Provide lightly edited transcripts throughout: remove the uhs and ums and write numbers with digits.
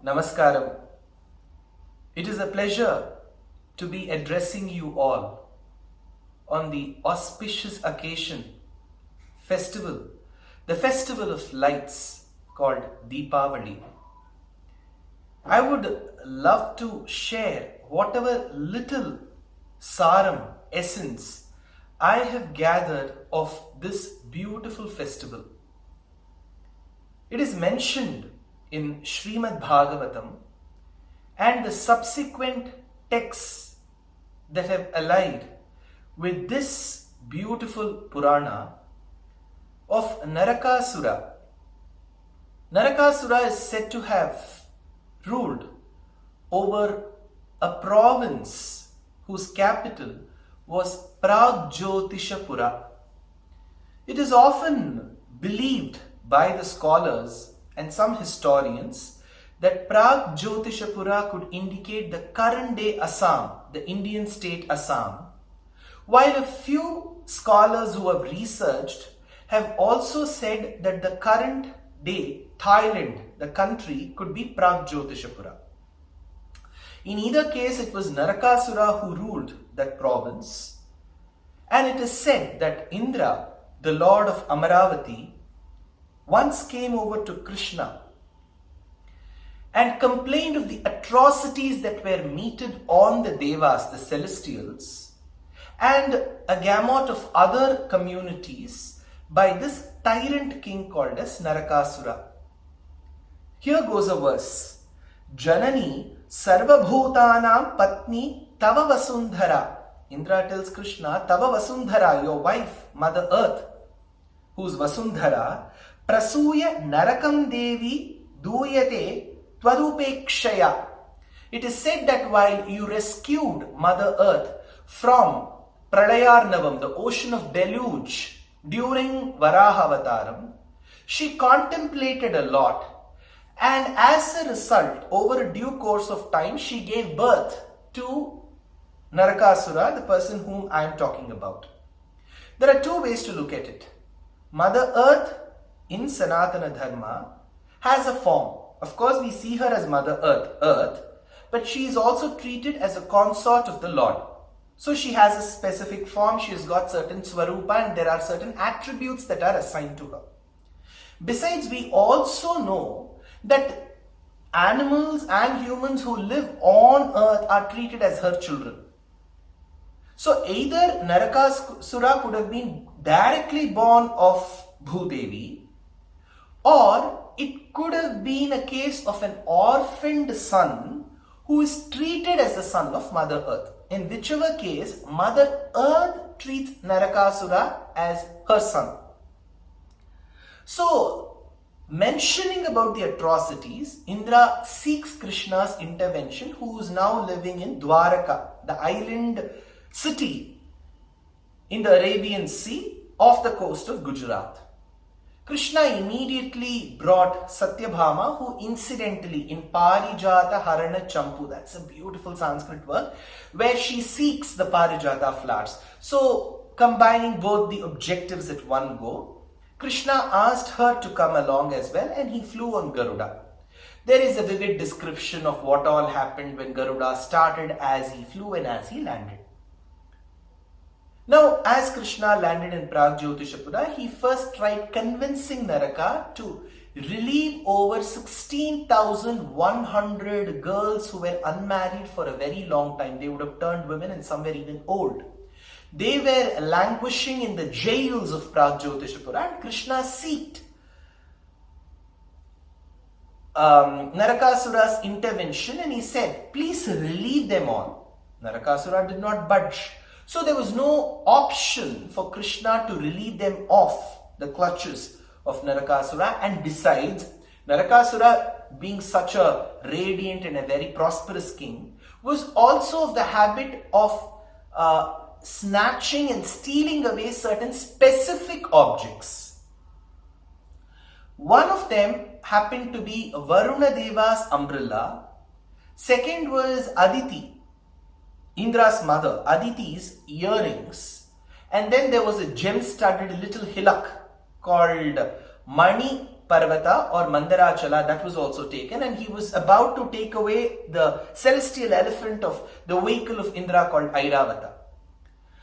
Namaskaram. It is a pleasure to be addressing you all on the auspicious occasion, festival, the festival of lights called Deepavali. I would love to share whatever little saram, essence I have gathered of this beautiful festival. It is mentioned in Srimad Bhagavatam and the subsequent texts that have allied with this beautiful Purana of Narakasura. Narakasura is said to have ruled over a province whose capital was Pragjotishapura. It is often believed by the scholars and some historians that Pragjotishapura could indicate the current day Assam, the Indian state Assam, while a few scholars who have researched have also said that the current day Thailand, the country, could be Pragjotishapura. In either case, it was Narakasura who ruled that province, and it is said that Indra, the lord of Amaravati, once came over to Krishna and complained of the atrocities that were meted on the Devas, the celestials, and a gamut of other communities by this tyrant king called as Narakasura. Here goes a verse. Janani sarvabhutanam patni tava vasundhara. Indra tells Krishna, tava vasundhara, your wife, Mother Earth, who's Vasundhara, prasuya narakam devi duyate twadupekshaya. It is said that while you rescued Mother Earth from Pralayarnavam, the ocean of deluge, during Varahavatam, she contemplated a lot, and as a result, over a due course of time, she gave birth to Narakasura, the person whom I am talking about. There are two ways to look at it. Mother Earth in Sanatana Dharma has a form. Of course, we see her as Mother Earth, but she is also treated as a consort of the Lord. So she has a specific form, she has got certain swarupa, and there are certain attributes that are assigned to her. Besides, we also know that animals and humans who live on earth are treated as her children. So either Narakasura could have been directly born of Bhudevi, or it could have been a case of an orphaned son who is treated as the son of Mother Earth. In whichever case, Mother Earth treats Narakasura as her son. So, mentioning about the atrocities, Indra seeks Krishna's intervention, who is now living in Dwaraka, the island city in the Arabian Sea off the coast of Gujarat. Krishna immediately brought Satyabhama, who incidentally in Parijata Harana Champu, that's a beautiful Sanskrit word, where she seeks the Parijata flowers. So, combining both the objectives at one go, Krishna asked her to come along as well, and he flew on Garuda. There is a vivid description of what all happened when Garuda started, as he flew and as he landed. Now, as Krishna landed in Pragjotishapura, he first tried convincing Naraka to relieve over 16,100 girls who were unmarried for a very long time. They would have turned women, and some were even old. They were languishing in the jails of Pragjotishapura, and Krishna sought Narakasura's intervention, and he said, please relieve them all. Narakasura did not budge. So there was no option for Krishna to relieve them off the clutches of Narakasura, and besides, Narakasura, being such a radiant and a very prosperous king, was also of the habit of snatching and stealing away certain specific objects. One of them happened to be Varuna Deva's umbrella. Second was Aditi, Indra's mother, Aditi's earrings. And then there was a gem-studded little hilak called Mani Parvata or Mandarachala, that was also taken, and he was about to take away the celestial elephant of the vehicle of Indra called Airavata.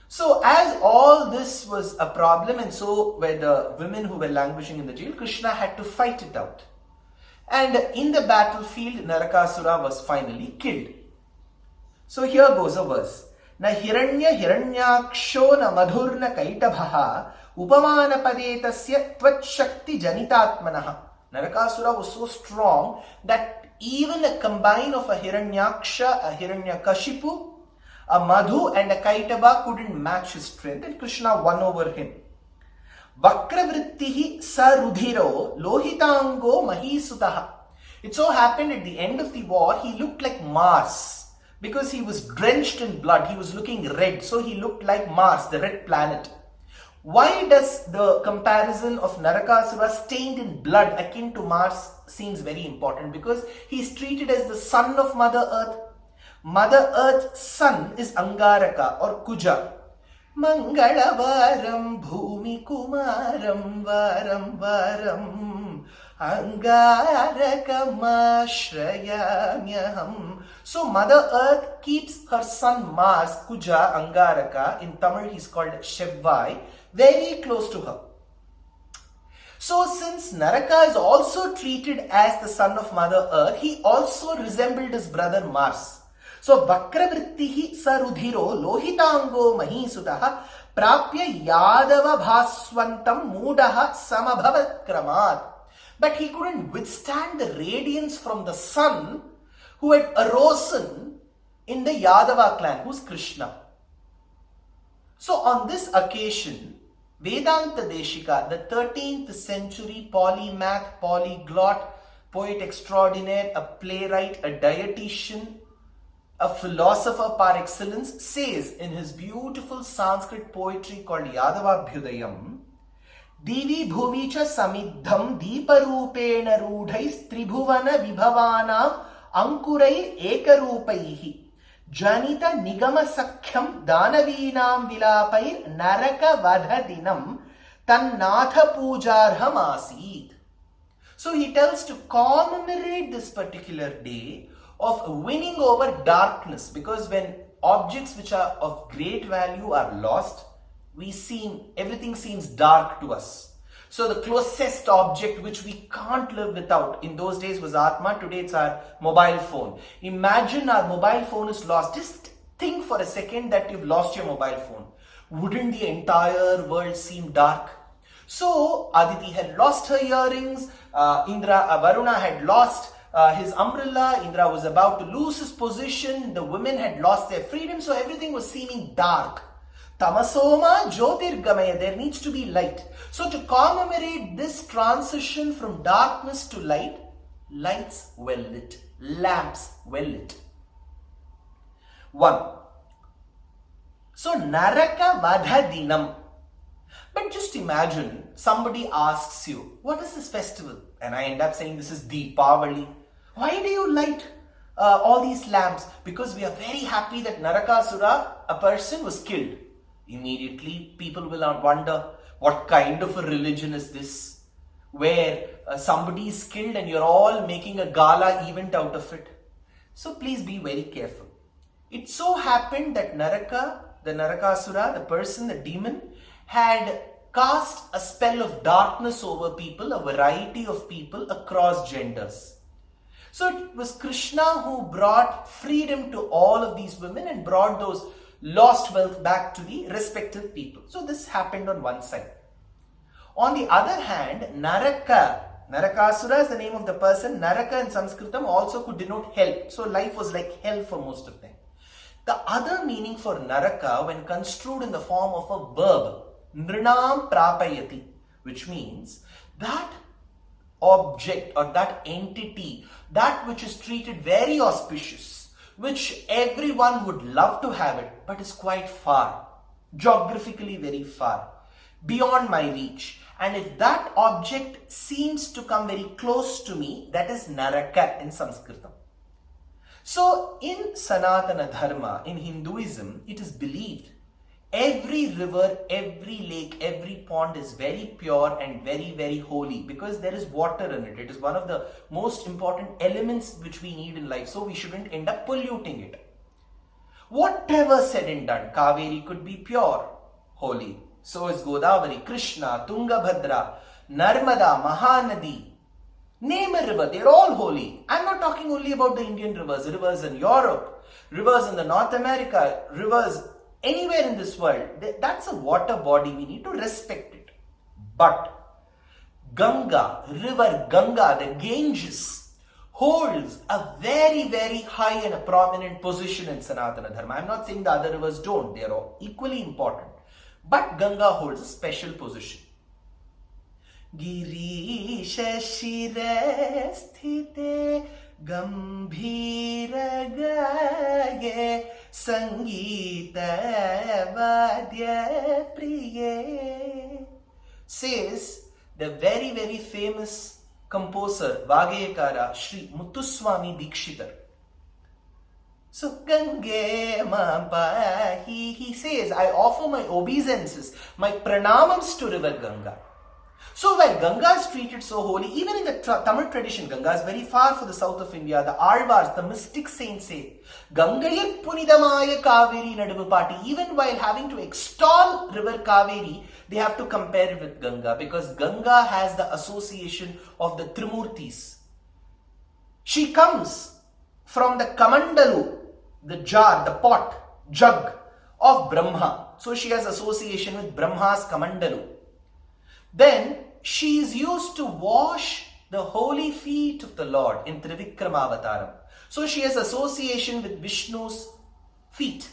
So as all this was a problem, and so were the women who were languishing in the jail, Krishna had to fight it out. And in the battlefield, Narakasura was finally killed. So here goes a verse. Na hiranya hiranyaksho na madhurna kaitabhaha upamana padetasya tvat shakti janitatmanaha. Narakasura was so strong that even a combine of a hiranyaksha, a hiranyakashipu, a Madhu and a Kaitaba couldn't match his strength, and Krishna won over him. Vakravrittihi sarudhiro lohitango mahisutaha. It so happened at the end of the war, he looked like Mars because he was drenched in blood. He was looking red, so he looked like Mars, the red planet. Why does the comparison of Narakasura stained in blood akin to Mars seems very important? Because he is treated as the son of Mother Earth. Mother Earth's son is Angaraka or Kuja. Mangalavaram bhumi kumaram varam varam Angarakamashrayamyaham. So Mother Earth keeps her son Mars, Kuja, Angaraka, in Tamil he is called Shevvai, very close to her. So since Naraka is also treated as the son of Mother Earth, he also resembled his brother Mars. So Vakravrittihi sarudhiro lohitango mahisutaha prapya yadava bhaswantam mudaha samabhavat kramat. But he couldn't withstand the radiance from the sun who had arisen in the Yadava clan, who's Krishna. So on this occasion, Vedanta Deshika, the 13th century polymath, polyglot, poet extraordinaire, a playwright, a dietitian, a philosopher par excellence, says in his beautiful Sanskrit poetry called Yadavabhyudayam, Divi bhuvicha samiddham deeparupena rudhais tribhuvana vibhavanam ankurai ekarupaihi janita nigama sakhyam danavinam vilapair naraka vadhadinam tannatha pujarham asit. So he tells to commemorate this particular day of winning over darkness, because when objects which are of great value are lost, everything seems dark to us. So the closest object which we can't live without in those days was Atma. Today it's our mobile phone. Imagine our mobile phone is lost. Just think for a second that you've lost your mobile phone. Wouldn't the entire world seem dark? So Aditi had lost her earrings. Varuna had lost his umbrella. Indra was about to lose his position. The women had lost their freedom. So everything was seeming dark. Tamasoma Jyotirgamaya, there needs to be light. So to commemorate this transition from darkness to light, lights well lit, lamps well lit. 1. So Naraka Vadha Dinam. But just imagine somebody asks you, what is this festival? And I end up saying this is Deepavali. Why do you light all these lamps? Because we are very happy that Narakasura, a person, was killed. Immediately people will wonder, what kind of a religion is this? Where somebody is killed and you're all making a gala event out of it. So please be very careful. It so happened that Naraka, the Narakasura, the person, the demon, had cast a spell of darkness over people, a variety of people across genders. So it was Krishna who brought freedom to all of these women and brought those lost wealth back to the respective people. So this happened on one side. On the other hand, Narakasura is the name of the person. Naraka in Sanskritam also could denote hell. So life was like hell for most of them. The other meaning for Naraka, when construed in the form of a verb, Nrinam Prapayati, which means that object or that entity, that which is treated very auspicious, which everyone would love to have it, but is quite far, geographically very far, beyond my reach. And if that object seems to come very close to me, that is Naraka in Sanskritam. So in Sanatana Dharma, in Hinduism, it is believed Every river, every lake, every pond is very pure and very, very holy because there is water in it. It is one of the most important elements which we need in life. So we shouldn't end up polluting it. Whatever said and done, Kaveri could be pure, holy. So is Godavari, Krishna, Tungabhadra, Narmada, Mahanadi. Name a river, they're all holy. I'm not talking only about the Indian rivers, rivers in Europe, rivers in the North America, rivers anywhere in this world. That's a water body, we need to respect it. But Ganga, river Ganga, the Ganges, holds a very, very high and a prominent position in Sanatana Dharma. I'm not saying the other rivers don't, they are all equally important. But Ganga holds a special position. Girisha shire sthite gambhira gaye Sangeeta vadya priye, says the very, very famous composer, Vagayakara, Sri Muthuswami Dikshitar. So, Gange Mampa, he says, I offer my obeisances, my pranamams to river Ganga. So while Ganga is treated so holy, even in the Tamil tradition, Ganga is very far for the south of India. The Alvars, the mystic saints say, Gangaye punidamaya Kaveri nadu party. Even while having to extol river Kaveri, they have to compare it with Ganga because Ganga has the association of the Trimurtis. She comes from the Kamandalu, the jar, the pot, jug of Brahma. So she has association with Brahma's Kamandalu. Then she is used to wash the holy feet of the Lord in Trivikramavataram. So she has association with Vishnu's feet.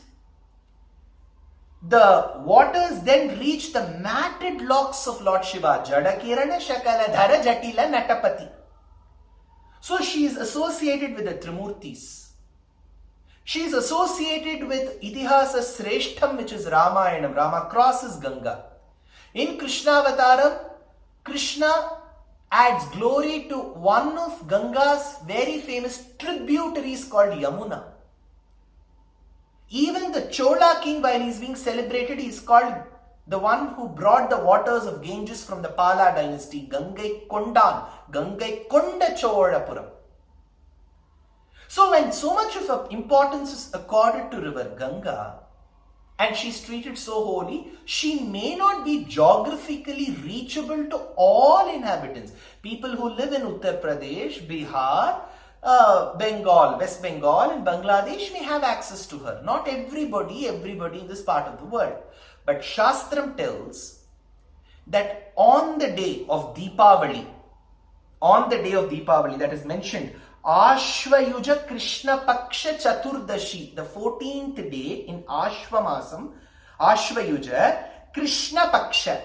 The waters then reach the matted locks of Lord Shiva. Jadakirana Shakala Dhara Jatila Natapati. So she is associated with the Trimurtis. She is associated with Itihasa Sreshtham, which is Ramayanam. Rama crosses Ganga. In Krishnavataram, Krishna adds glory to one of Ganga's very famous tributaries called Yamuna. Even the Chola king, while he is being celebrated, he is called the one who brought the waters of Ganges from the Pala dynasty, Gangai Kondan, Gangai Konda Cholapuram. So when so much of importance is accorded to river Ganga, and she is treated so holy, she may not be geographically reachable to all inhabitants. People who live in Uttar Pradesh, Bihar, Bengal, West Bengal and Bangladesh may have access to her. Not everybody in this part of the world. But Shastram tells that on the day of Deepavali, that is mentioned, Ashvayuja Krishna Paksha Chaturdashi, the 14th day in Ashvamasam, Ashvayuja Krishna Paksha.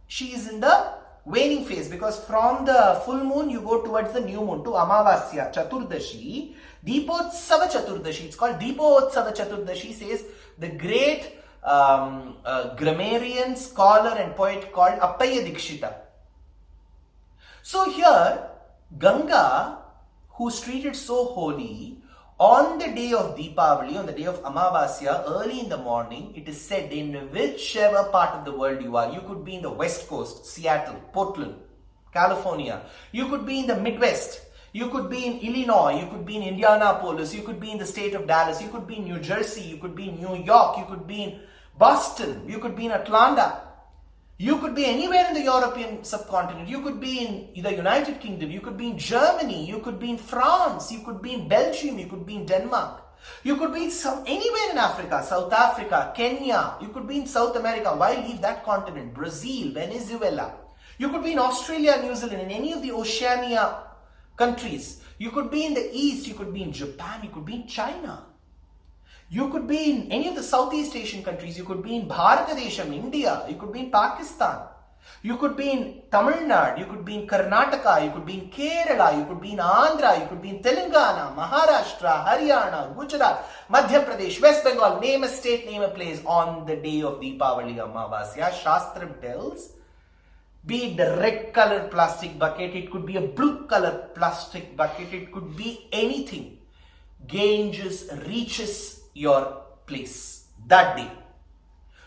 She is in the waning phase because from the full moon you go towards the new moon to Amavasya Chaturdashi, Deepotsava Chaturdashi. It's called Deepotsava Chaturdashi, says the great grammarian, scholar and poet called Appaya Dikshita. So here Ganga, who is treated so holy, on the day of Deepavali, on the day of Amavasya, early in the morning, it is said in whichever part of the world you are, you could be in the West Coast, Seattle, Portland, California, you could be in the Midwest, you could be in Illinois, you could be in Indianapolis, you could be in the state of Dallas, you could be in New Jersey, you could be in New York, you could be in Boston, you could be in Atlanta. You could be anywhere in the European subcontinent. You could be in the United Kingdom. You could be in Germany. You could be in France. You could be in Belgium. You could be in Denmark. You could be anywhere in Africa, South Africa, Kenya. You could be in South America. Why leave that continent? Brazil, Venezuela. You could be in Australia, New Zealand, in any of the Oceania countries. You could be in the East. You could be in Japan. You could be in China. You could be in any of the Southeast Asian countries. You could be in Bharatadesham, India. You could be in Pakistan. You could be in Tamil Nadu. You could be in Karnataka. You could be in Kerala. You could be in Andhra. You could be in Telangana, Maharashtra, Haryana, Gujarat, Madhya Pradesh, West Bengal. Name a state, name a place on the day of Deepavali Amavasya. Shastram tells, be it the red colored plastic bucket, it could be a blue colored plastic bucket, it could be anything. Ganges reaches your place that day.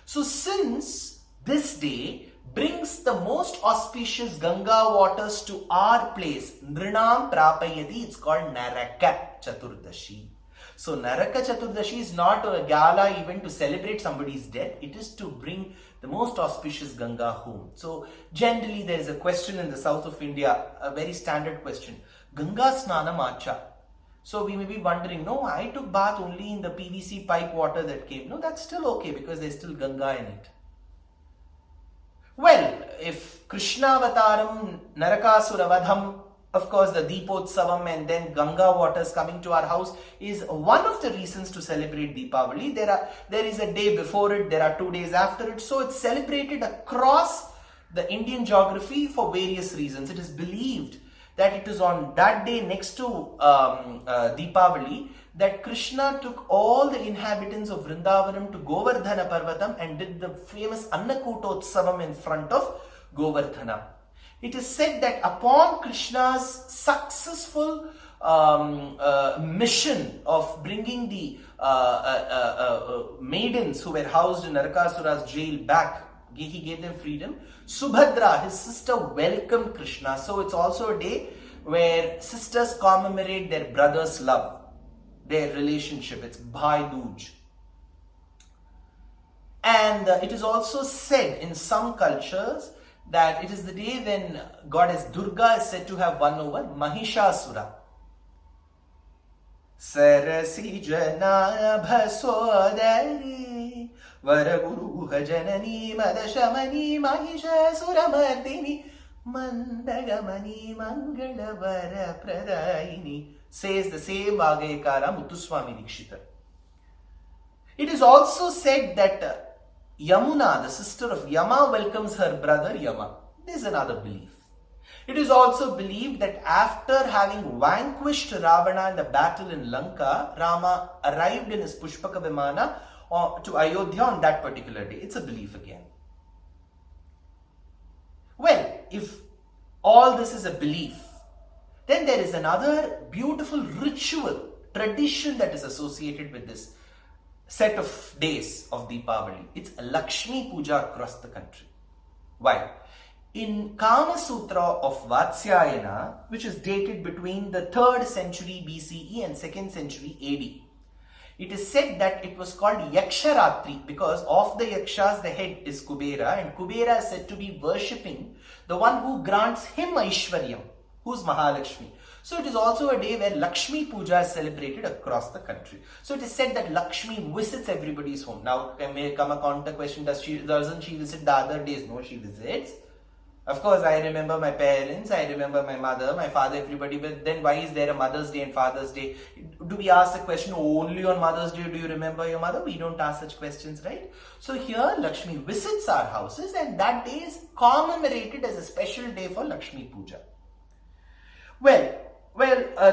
So since this day brings the most auspicious Ganga waters to our place, Nrinam Prapayati, it's called Naraka Chaturdashi. So Naraka Chaturdashi is not a gala event to celebrate somebody's death. It is to bring the most auspicious Ganga home. So generally there is a question in the south of India, a very standard question. Ganga Snanam Acha. So we may be wondering, no, I took bath only in the PVC pipe water that came. No, that's still okay because there's still Ganga in it. Well, if Krishna Avataram, Narakasura Vadham, of course the Deepotsavam and then Ganga waters coming to our house is one of the reasons to celebrate Deepavali. There is a day before it, there are 2 days after it. So it's celebrated across the Indian geography for various reasons. It is believed that it is on that day next to Deepavali that Krishna took all the inhabitants of Vrindavanam to Govardhana Parvatam and did the famous Annakutotsavam in front of Govardhana. It is said that upon Krishna's successful mission of bringing the maidens who were housed in Narakasura's jail back, he gave them freedom. Subhadra, his sister, welcomed Krishna. So it's also a day where sisters commemorate their brother's love, their relationship. It's Bhai Dooj. And it is also said in some cultures that it is the day when goddess Durga is said to have won over Mahishasura. Sarasi Janabha Sodari Varaguruha Janani Madashamani Mahishasuramardini Mandagamani Mangalavara Pradaini, says the same Vagayakara Muthuswami Dikshita. It is also said that Yamuna, the sister of Yama, welcomes her brother Yama. This is another belief. It is also believed that after having vanquished Ravana in the battle in Lanka, Rama arrived in his Pushpaka Vimana to Ayodhya on that particular day. It's a belief again. Well, if all this is a belief, then there is another beautiful ritual, tradition that is associated with this set of days of Deepavali. It's Lakshmi Puja across the country. Why? In Kama Sutra of Vatsyayana, which is dated between the 3rd century BCE and 2nd century AD, it is said that it was called Yaksharatri because of the Yakshas the head is Kubera, and Kubera is said to be worshipping the one who grants him Aishwaryam, who's Mahalakshmi. So it is also a day where Lakshmi Puja is celebrated across the country. So it is said that Lakshmi visits everybody's home. Now may come a counter question, doesn't she visit the other days? No, she visits. Of course, I remember my parents, I remember my mother, my father, everybody, but then why is there a Mother's Day and Father's Day? Do we ask the question only on Mother's Day, do you remember your mother? We don't ask such questions, right? So here Lakshmi visits our houses and that day is commemorated as a special day for Lakshmi Puja. Well,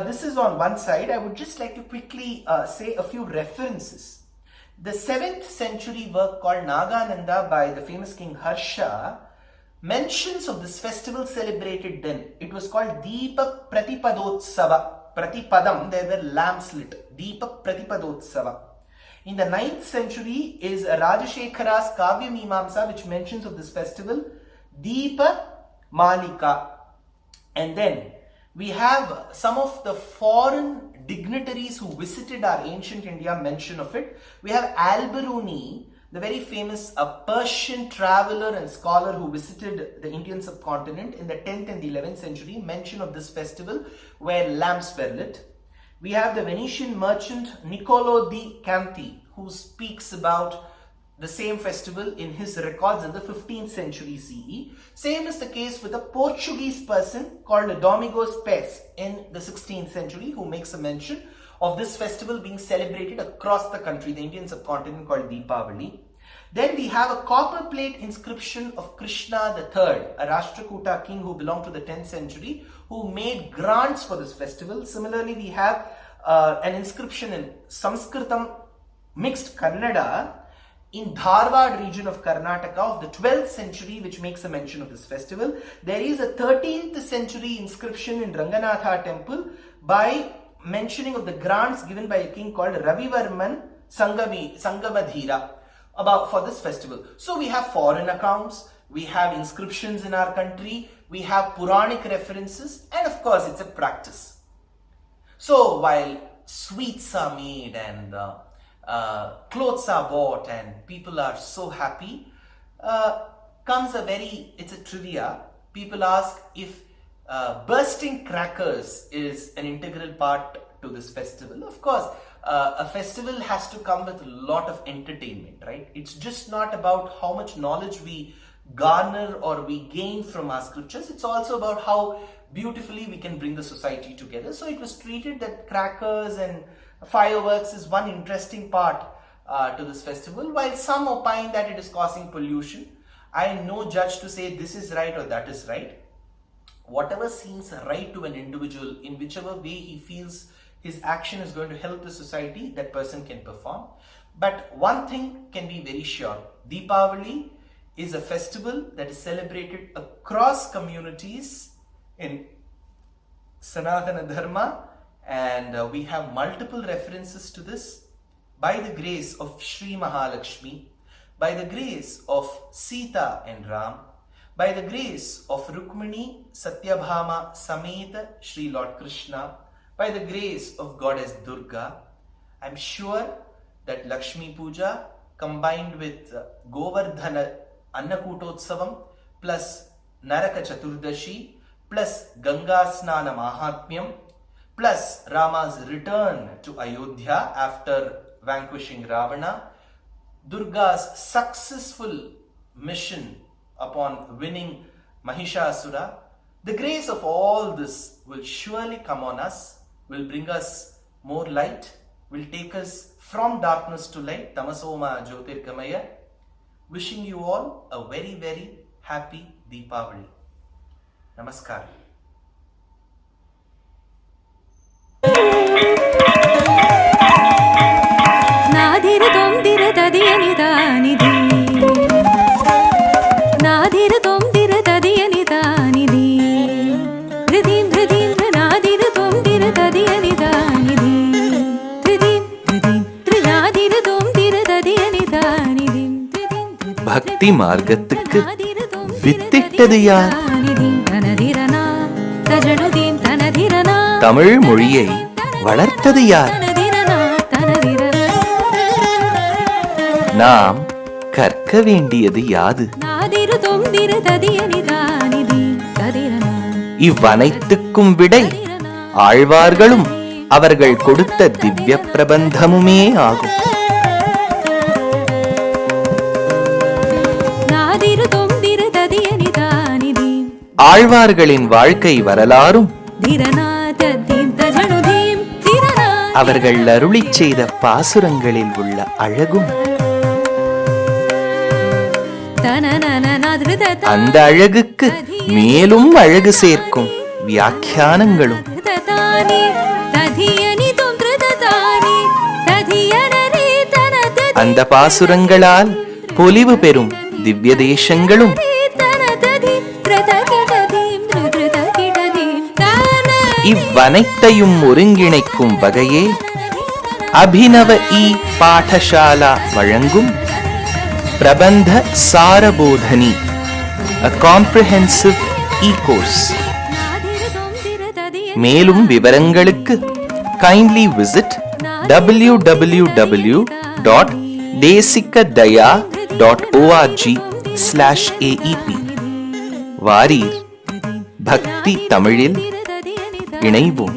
this is on one side. I would just like to quickly say a few references. The 7th century work called Nagananda by the famous King Harsha mentions of this festival celebrated then. It was called Deepa Pratipadotsava. Pratipadam, there were lamps lit. Deepa Pratipadotsava. In the 9th century is Rajashekhara's Kavya Mimamsa, which mentions of this festival, Deepa Malika. And then we have some of the foreign dignitaries who visited our ancient India mention of it. We have Al-Biruni, the very famous Persian traveler and scholar who visited the Indian subcontinent in the 10th and the 11th century, mention of this festival where lamps were lit. We have the Venetian merchant Niccolo di Canti, who speaks about the same festival in his records in the 15th century CE. Same is the case with a Portuguese person called Domingos Pes in the 16th century, who makes a mention of this festival being celebrated across the country, the Indian subcontinent, called Deepavali. Then we have a copper plate inscription of Krishna III, a Rashtrakuta king who belonged to the 10th century, who made grants for this festival. Similarly, we have an inscription in Sanskritam mixed Kannada in Dharwad region of Karnataka of the 12th century, which makes a mention of this festival. There is a 13th century inscription in Ranganatha temple by mentioning of the grants given by a king called Ravivarman Sangamadhira, for this festival. So we have foreign accounts, we have inscriptions in our country, we have Puranic references, and of course it's a practice. So while sweets are made and clothes are bought and people are so happy, it's a trivia. People ask if bursting crackers is an integral part to this festival. Of course, a festival has to come with a lot of entertainment, right? It's just not about how much knowledge we garner or we gain from our scriptures. It's also about how beautifully we can bring the society together. So it was treated that crackers and fireworks is one interesting part to this festival, while some opine that it is causing pollution. I am no judge to say this is right or that is right. Whatever seems right to an individual, in whichever way he feels his action is going to help the society, that person can perform. But one thing can be very sure: Deepavali is a festival that is celebrated across communities in Sanatana Dharma, and we have multiple references to this. By the grace of Sri Mahalakshmi, by the grace of Sita and Ram, by the grace of Rukmini, Satyabhama, Sameta, Sri Lord Krishna, by the grace of Goddess Durga, I am sure that Lakshmi Puja combined with Govardhana Annakutotsavam plus Naraka Chaturdashi plus Ganga Snana Mahatmyam plus Rama's return to Ayodhya after vanquishing Ravana, Durga's successful mission upon winning Mahishasura, the grace of all this will surely come on us, will bring us more light, will take us from darkness to light, Tamasoma Jyotirgamaya. Wishing you all a very, very happy Deepavali. Namaskar. பக்தி மார்க்கத்துக்கு வித்திட்டது யார்? தமிழ் மொழியை வளர்த்தது யார்? நாம் கற்க வேண்டியது யாது? இவ்வனைத்துக்கும் விடை ஆழ்வார்களும் அவர்கள் கொடுத்த திவ்ய பிரபந்தமுமே ஆகும். ஆழ்வார்களின் வாழ்க்கை வரலாறும் அவர்கள் அருளிச் செய்த பாசுரங்களில் உள்ள அழகும் அந்த அழகுக்கு மேலும் அழகு சேர்க்கும் வியாக்கியானங்களும் அந்த பாசுரங்களால் பொலிவு பெறும் திவ்ய தேசங்களும் இவ்வனைத்தையும் ஒருங்கிணைக்கும் வகையே அபினவ பாடசாலா வழங்கும் பிரபந்த சாரபோதனி, a comprehensive e-course. மேலும் விவரங்களுக்கு kindly visit www.desikadaya.org/aep. வாரீர் பக்தி தமிழில் இணைவோம்.